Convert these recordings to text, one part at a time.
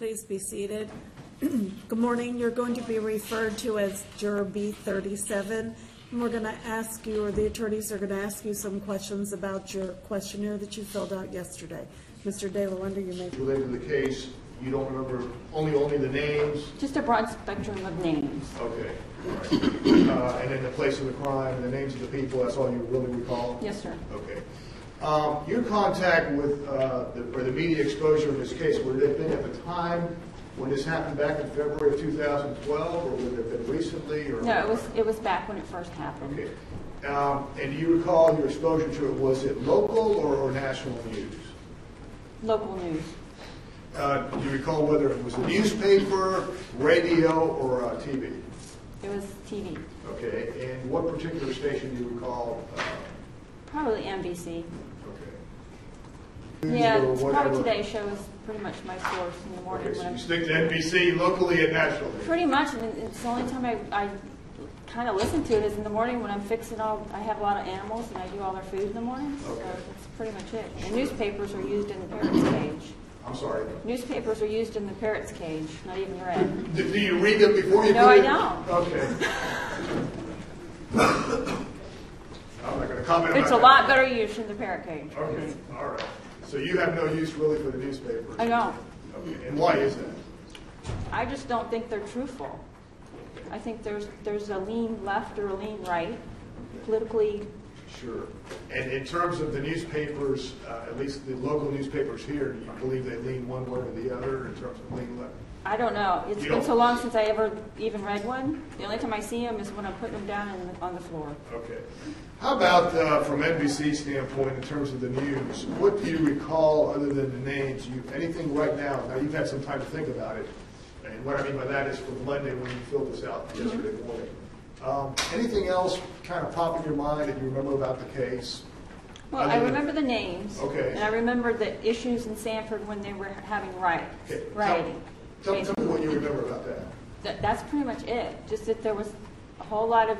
Please be seated. Good morning. You're going to be referred to as Juror B37, and we're going to ask you, or the attorneys are going to ask you some questions about your questionnaire that you filled out yesterday. Mr. De La Wonder, you may. Related to the case, you don't remember only the names? Just a broad spectrum of names. Okay. Right. And then the place of the crime and the names of the people, that's all you really recall? Yes, sir. Okay. Your contact with the media exposure in this case, would it have been at the time when this happened back in February of 2012, or would it have been recently? Or no, it was back when it first happened. Okay. And do you recall your exposure to it? Was it local or national news? Local news. Do you recall whether it was a newspaper, radio, or TV? It was TV. Okay. And what particular station do you recall? Probably NBC. Okay. Yeah, it's probably Today Show is pretty much my source in the morning. Okay, so when you stick to NBC locally and nationally? Pretty much. And it's the only time I kind of listen to it is in the morning when I'm fixing I have a lot of animals and I do all their food in the morning. Okay. So that's pretty much it. And newspapers are used in the parrot's cage. I'm sorry? Newspapers are used in the parrot's cage, not even read. Do you read them before you No, do I it? don't. Okay. I'm not going to comment on It's a lot better used in the parrot cage. Okay, all right. So you have no use really for the newspapers? I know. Okay, and why is that? I just don't think they're truthful. I think there's a lean left or a lean right, politically. Sure. And in terms of the newspapers, at least the local newspapers here, do you believe they lean one way or the other in terms of lean left? I don't know. It's been so long since I ever even read one. The only time I see them is when I'm putting them down on the floor. Okay. How about from NBC standpoint in terms of the news? What do you recall other than the names? Anything right now? Now you've had some time to think about it. And what I mean by that is from Monday when you filled this out yesterday morning. Anything else kind of pop in your mind that you remember about the case? Well, I remember the names. Okay. And I remember the issues in Sanford when they were having rioting. Okay. Tell me what you remember about that. That's pretty much it. Just that there was a whole lot of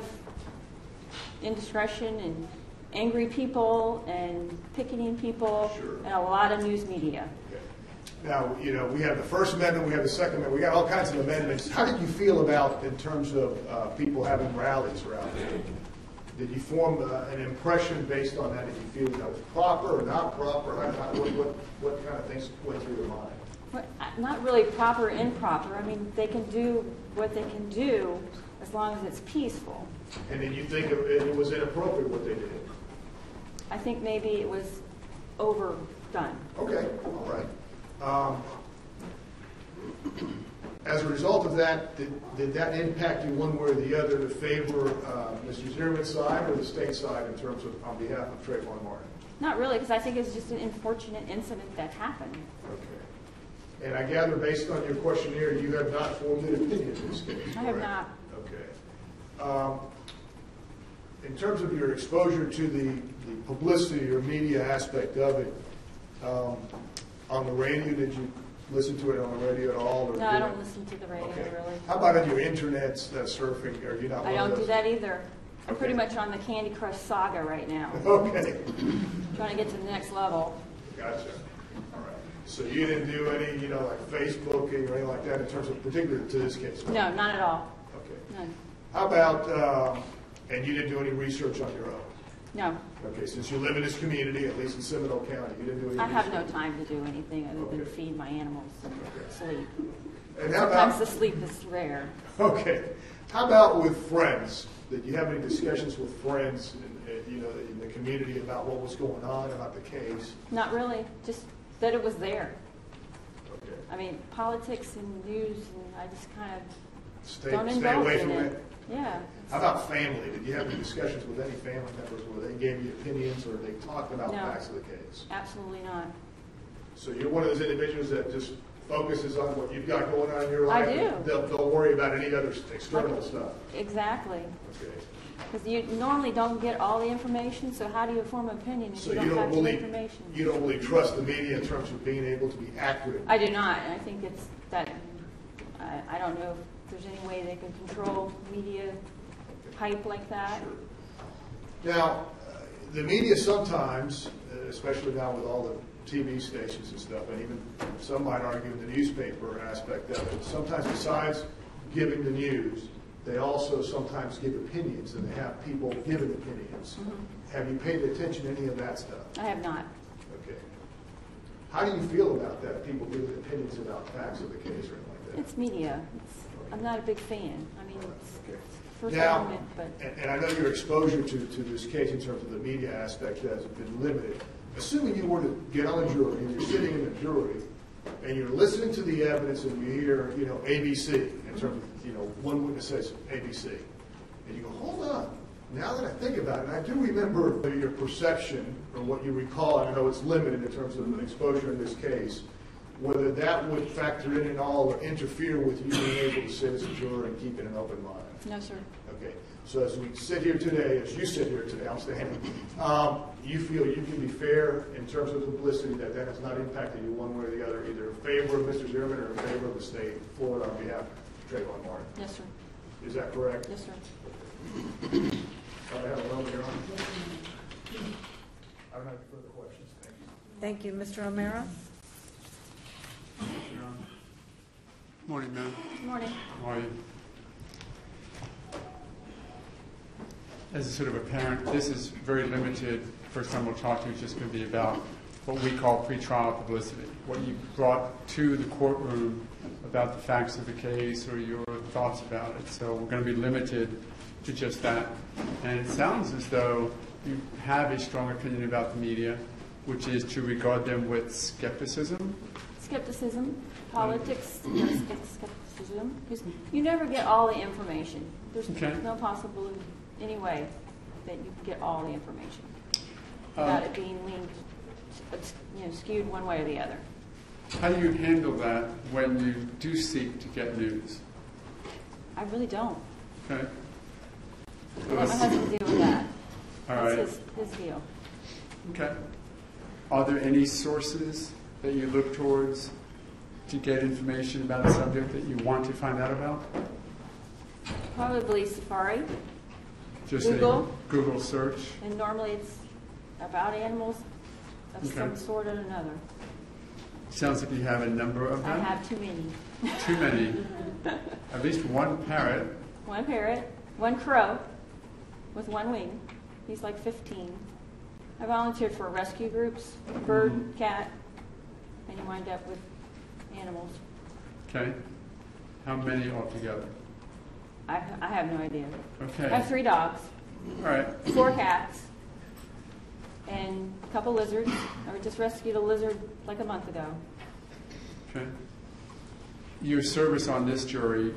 indiscretion and angry people and picketing people. Sure. And a lot of news media. Okay. Now, we have the First Amendment, we have the Second Amendment, we got all kinds of amendments. How did you feel about, in terms of people having rallies around it? Did you form an impression based on that? Did you feel that was proper or not proper? What kind of things went through your mind? Well, not really proper or improper. I mean, they can do what they can do as long as it's peaceful. And did you think it was inappropriate what they did? I think maybe it was overdone. Okay, all right. As a result of that, did that impact you one way or the other to favor Mr. Zimmerman's side or the state side in terms of on behalf of Trayvon Martin? Not really, because I think it's just an unfortunate incident that happened. Okay. And I gather, based on your questionnaire, you have not formed an opinion in this case, correct? I have not. Okay. In terms of your exposure to the publicity or media aspect of it, on the radio, did you listen to it on the radio at all? Or no, I don't listen to the radio, okay. really. How about on your internet surfing? Are you not? I don't do that either. I'm pretty much on the Candy Crush saga right now. Okay. Trying to get to the next level. Gotcha. All right. So you didn't do any, like Facebooking or anything like that in terms of particular to this case? Right? No, not at all. Okay. None. How about, and you didn't do any research on your own? No. Okay, since you live in this community, at least in Seminole County, you didn't do any I have research? no time to do anything other than Okay. feed my animals and sleep. And how Sometimes the about, sleep is rare. okay. How about with friends? Did you have any discussions with friends, in the community about what was going on, about the case? Not really, just that it was there. Okay. I mean, politics and news, and I just kind of Stay don't indulge away in from it. it. Yeah. How about family? Did you have any discussions with any family members where they gave you opinions or they talked about No. facts of the case? Absolutely not. So you're one of those individuals that just focuses on what you've got going on in your life? I do. Don't worry about any other external stuff? Exactly. Okay. Because you normally don't get all the information, so how do you form an opinion if So you don't have the information? you don't really trust the media in terms of being able to be accurate? I do not, and I think it's that, I don't know if there's any way they can control media hype like that. Sure. Now, the media sometimes, especially now with all the TV stations and stuff, and even some might argue the newspaper aspect of it. Sometimes besides giving the news, they also sometimes give opinions, and they have people giving opinions. Have you paid attention to any of that stuff? I have not. Okay. How do you feel about that, people giving opinions about facts of the case or anything like that? It's media. I'm not a big fan. I mean, Okay. it's First Now, Amendment, but and I know your exposure to this case in terms of the media aspect has been limited. Assuming you were to get on a jury and you're sitting in a jury and you're listening to the evidence and you hear, ABC in terms of, one witness says ABC, and you go, hold on. Now that I think about it, and I do remember your perception or what you recall, and I know it's limited in terms of exposure in this case, whether that would factor in at all or interfere with you being able to sit as a juror and keep an open mind. no, sir. Okay, so as we sit here today, as you sit here today, I'm standing, you feel you can be fair in terms of publicity, that has not impacted you one way or the other, either in favor of Mr. Zimmerman or in favor of the state forward on behalf of Trayvon Martin. Yes, sir. Is that correct? Yes, sir. I have a moment, Your Honor. I don't have any further questions. Thank you. Thank you. Mr. O'Mara? Morning, ma'am. Good morning. How are you? As a sort of a parent, this is very limited. First time we'll talk to you is just going to be about what we call pretrial publicity, what you brought to the courtroom about the facts of the case or your thoughts about it. So we're going to be limited to just that. And it sounds as though you have a strong opinion about the media, which is to regard them with skepticism. Skepticism, politics, skepticism, because you never get all the information. There's Okay. no possible any way that you can get all the information without it being leaned, skewed one way or the other. How do you handle that when you do seek to get news? I really don't. Okay. I let my husband deal with that. All That's right. his deal. Okay. Are there any sources that you look towards to get information about a subject that you want to find out about? Probably Safari, Just Google. a Google search. and normally it's about animals of Okay. some sort or another. Sounds like you have a number of I them. have too many. Too many. At least one parrot. One parrot, one crow with one wing. He's like 15. I volunteered for rescue groups, bird, cat, and you wind up with animals. Okay. How many altogether? I have no idea. Okay. I have 3 dogs, All right. 4 cats, and a couple lizards. I just rescued a lizard like a month ago. Okay. Your service on this jury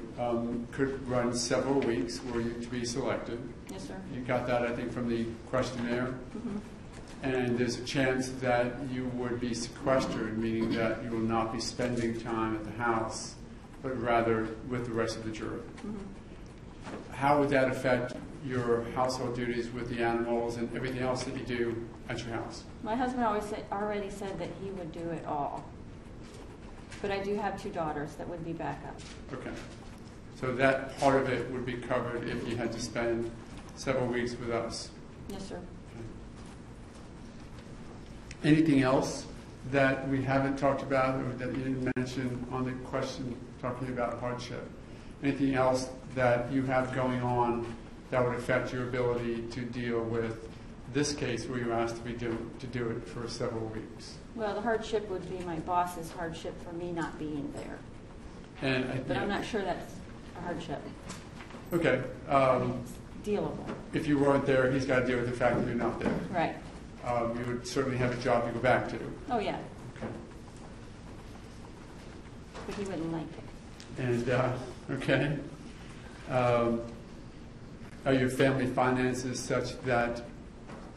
could run several weeks were you to be selected. Yes, sir. You got that, I think, from the questionnaire. And there's a chance that you would be sequestered, meaning that you will not be spending time at the house, but rather with the rest of the jury. How would that affect your household duties with the animals and everything else that you do at your house? My husband already said that he would do it all. But I do have 2 daughters that would be backup. Okay. So that part of it would be covered if you had to spend several weeks with us. Yes, sir. Anything else that we haven't talked about or that you didn't mention on the question talking about hardship? Anything else that you have going on that would affect your ability to deal with this case where you're asked to do it for several weeks? Well, the hardship would be my boss's hardship for me not being there. But I'm not sure that's a hardship. Okay. I mean, it's dealable. If you weren't there, he's got to deal with the fact that you're not there. Right. You would certainly have a job to go back to. Oh, yeah. Okay. But he wouldn't like it. And, okay. Are your family finances such that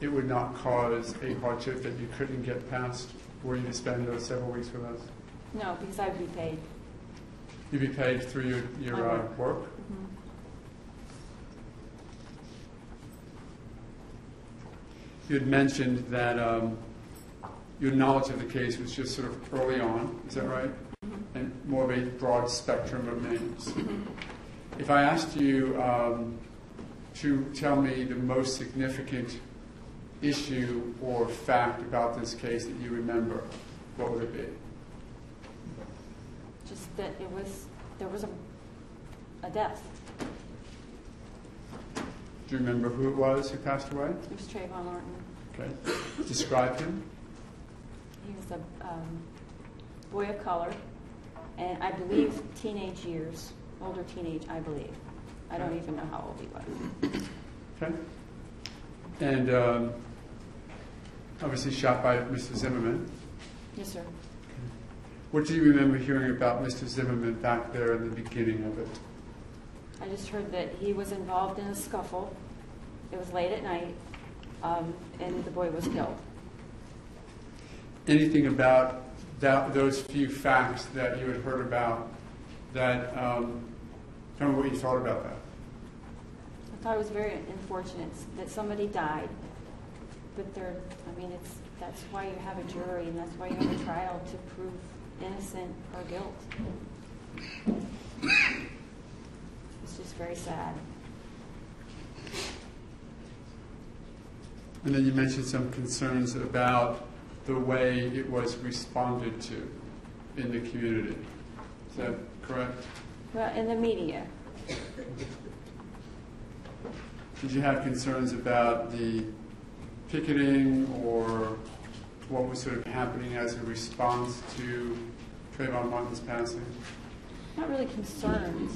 it would not cause a hardship that you couldn't get past were you to spend those several weeks with us? No, because I would be paid. You'd be paid through your work? You had mentioned that your knowledge of the case was just sort of early on, is that right? And more of a broad spectrum of names. If I asked you to tell me the most significant issue or fact about this case that you remember, what would it be? Just that there was a death. Do you remember who it was who passed away? It was Trayvon Martin. Okay. Describe him. He was a boy of color, and I believe teenage years, older teenage, I believe. I don't even know how old he was. Okay. And obviously shot by Mr. Zimmerman. Yes, sir. What do you remember hearing about Mr. Zimmerman back there in the beginning of it? I just heard that he was involved in a scuffle. It was late at night, and the boy was killed. Anything about those few facts that you had heard about that, tell me what you thought about that. I thought it was very unfortunate that somebody died, but that's why you have a jury, and that's why you have a trial, to prove innocent or guilt. It's just very sad. And then you mentioned some concerns about the way it was responded to in the community. Is that correct? Well, in the media. Did you have concerns about the picketing or what was sort of happening as a response to Trayvon Martin's passing? Not really concerned,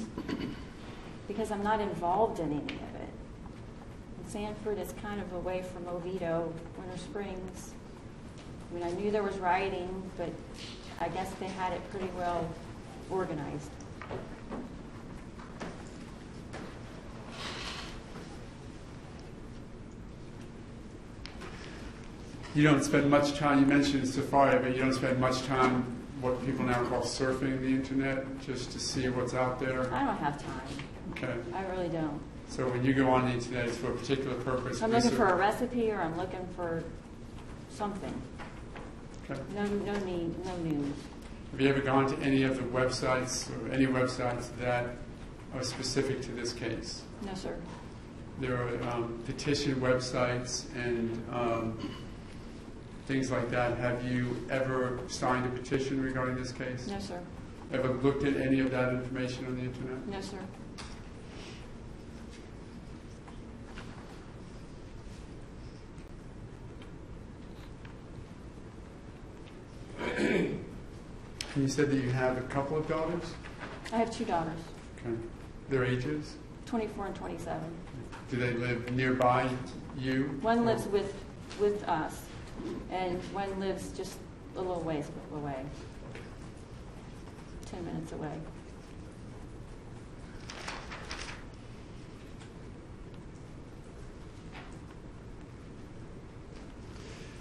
because I'm not involved in any of it. And Sanford is kind of away from Oviedo, Winter Springs. I mean, I knew there was rioting, but I guess they had it pretty well organized. You don't spend much time, you mentioned safari, but you don't spend much time what people now call surfing the internet, just to see what's out there? I don't have time. Okay. I really don't. So when you go on the internet, it's for a particular purpose? I'm looking for a recipe, or I'm looking for something. Okay. No news. Have you ever gone to any of the websites, or any websites that are specific to this case? No, sir. There are petition websites and things like that. Have you ever signed a petition regarding this case? No, sir. Ever looked at any of that information on the internet? No, sir. You said that you have a couple of daughters? I have 2 daughters, Okay. Their ages? 24 and 27. Do they live nearby you? One lives with us, and one lives just a little ways away, 10 minutes away.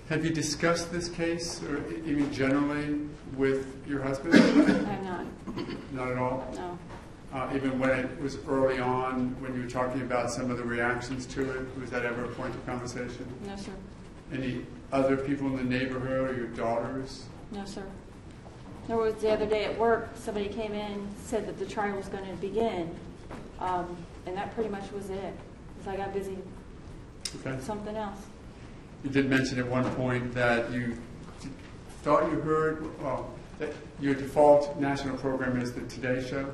Have you discussed this case, or even generally, with your husband? I'm not. Not at all? No. Even when it was early on, when you were talking about some of the reactions to it, was that ever a point of conversation? No, sir. Any other people in the neighborhood, or your daughters? No, sir. There was the other day at work, somebody came in, said that the trial was going to begin, and that pretty much was it, because I got busy Okay. with something else. You did mention at one point that you thought you heard, that your default national program is the Today Show.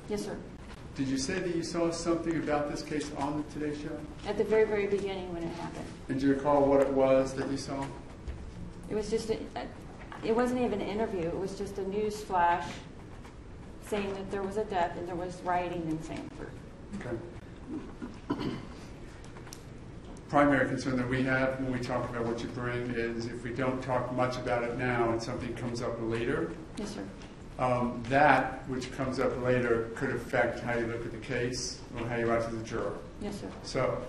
Yes, sir. Did you say that you saw something about this case on the Today Show? At the very, very beginning when it happened. And do you recall what it was that you saw? It was just, it wasn't even an interview. It was just a news flash saying that there was a death and there was rioting in Sanford. Okay. Primary concern that we have when we talk about what you bring is if we don't talk much about it now and something comes up later, Yes, sir. that which comes up later could affect how you look at the case or how you act as a juror. Yes, sir. So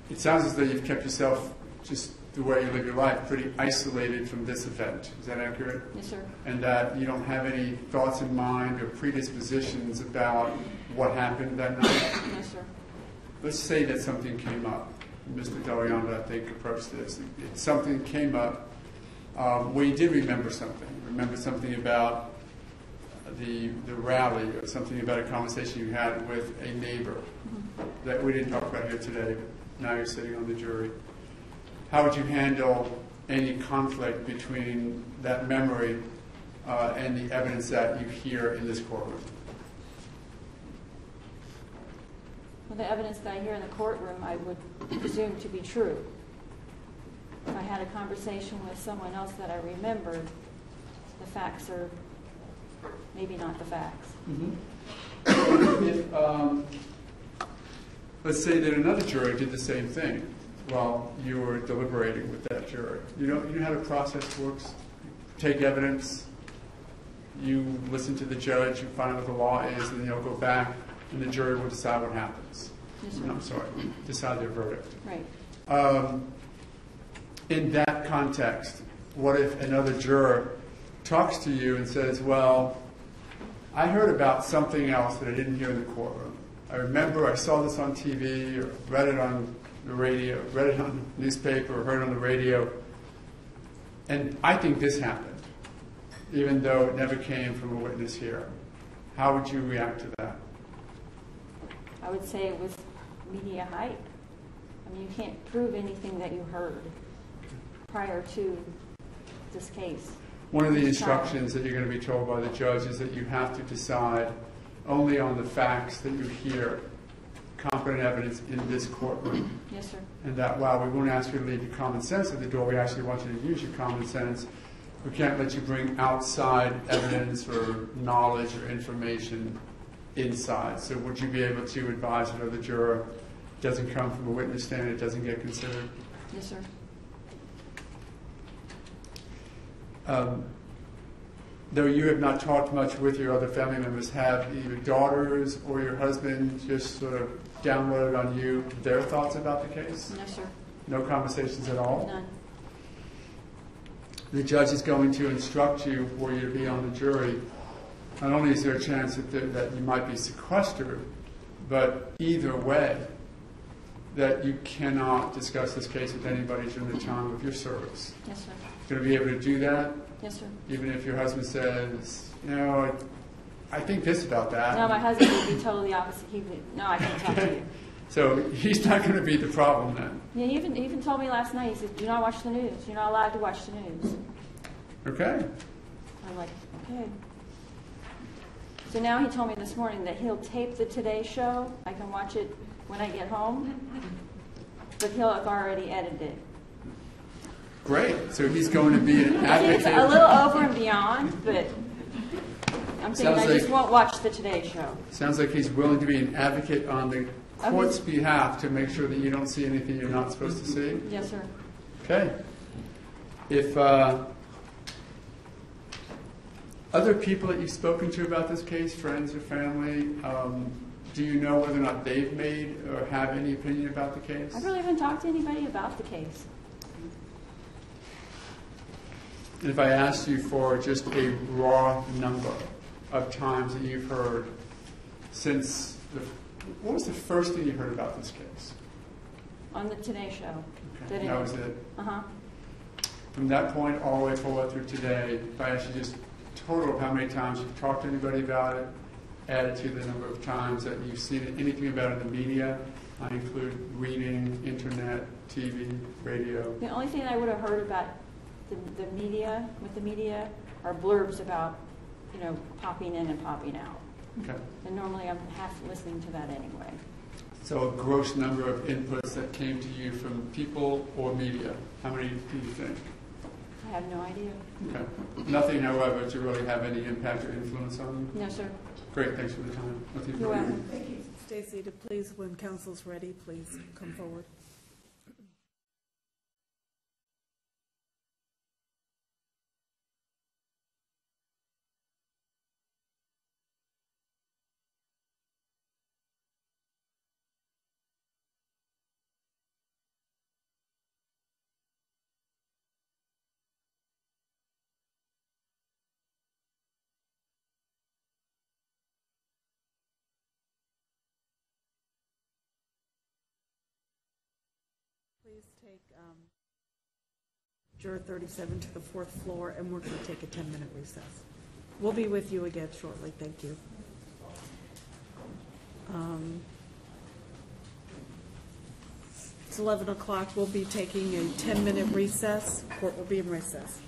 it sounds as though you've kept yourself, just the way you live your life, pretty isolated from this event. Is that accurate? Yes, sir. And that you don't have any thoughts in mind or predispositions about what happened that night? No, sir. Let's say that something came up. Mr. Delianda, I think, approached this. Something came up where you did remember something. Remember something about the rally, or something about a conversation you had with a neighbor that we didn't talk about here today, but now you're sitting on the jury. how would you handle any conflict between that memory and the evidence that you hear in this courtroom? Well, the evidence that I hear in the courtroom, I would presume to be true. If I had a conversation with someone else that I remembered, the facts are maybe not the facts. If, let's say that another juror did the same thing while you were deliberating with that juror. You know how the process works? You take evidence, you listen to the judge, you find out what the law is, and then you'll go back, and the jury will decide what happens. Yes, sir. No, I'm sorry, decide their verdict. Right. In that context, what if another juror talks to you and says, well, I heard about something else that I didn't hear in the courtroom. I remember I saw this on TV or read it on the radio, read it on the newspaper or heard it on the radio, and I think this happened, even though it never came from a witness here. How would you react to that? I would say it was media hype. I mean, you can't prove anything that you heard prior to this case. One of the instructions that you're going to be told by the judge is that you have to decide only on the facts that you hear, competent evidence in this courtroom. Yes, sir. And that while we won't ask you to leave your common sense at the door, we actually want you to use your common sense. We can't let you bring outside evidence or knowledge or information inside. So would you be able to advise another juror it doesn't come from a witness stand, it doesn't get considered? Yes, sir. Though you have not talked much with your other family members, have either daughters or your husband just sort of downloaded on you their thoughts about the case? No, sir. No conversations at all? None. The judge is going to instruct you for you to be on the jury. Not only is there a chance that you might be sequestered, but either way, that you cannot discuss this case with anybody during the time of your service. Yes, sir. Going to be able to do that? Yes, sir. Even if your husband says, I think this about that. No, my husband would be totally opposite. He would, no, I can't talk to you. So he's not going to be the problem then. Yeah, he even told me last night, he said, do not watch the news. You're not allowed to watch the news. Okay. I'm like, okay. So now he told me this morning that he'll tape the Today Show. I can watch it when I get home, but he'll have already edited it. Great. So he's going to be an I think it's advocate. a little over and beyond, but I'm thinking Sounds I just like- won't watch the Today Show. Sounds like he's willing to be an advocate on the court's behalf to make sure that you don't see anything you're not supposed to see. Yes, sir. Okay. If other people that you've spoken to about this case, friends or family, do you know whether or not they've made or have any opinion about the case? I really haven't talked to anybody about the case. And if I asked you for just a raw number of times that you've heard since what was the first thing you heard about this case? On the Today Show. Okay. That was it. Uh-huh. From that point all the way forward through today, if I asked you just total of how many times you've talked to anybody about it, added to the number of times that you've seen anything about it in the media, I include reading, internet, TV, radio. The only thing I would have heard about the media, with the media, are blurbs about, popping in and popping out. Okay. And normally I'm half listening to that anyway. So a gross number of inputs that came to you from people or media. How many do you think? I have no idea. Okay. Nothing, however, to really have any impact or influence on you? No, sir. Great, thanks for the time. You're welcome. Thank you. Stacy, to please, when council's ready, please come forward. Please take Juror 37 to the fourth floor, and we're going to take a 10-minute recess. We'll be with you again shortly. Thank you. It's 11 o'clock. We'll be taking a 10-minute recess. Court will be in recess.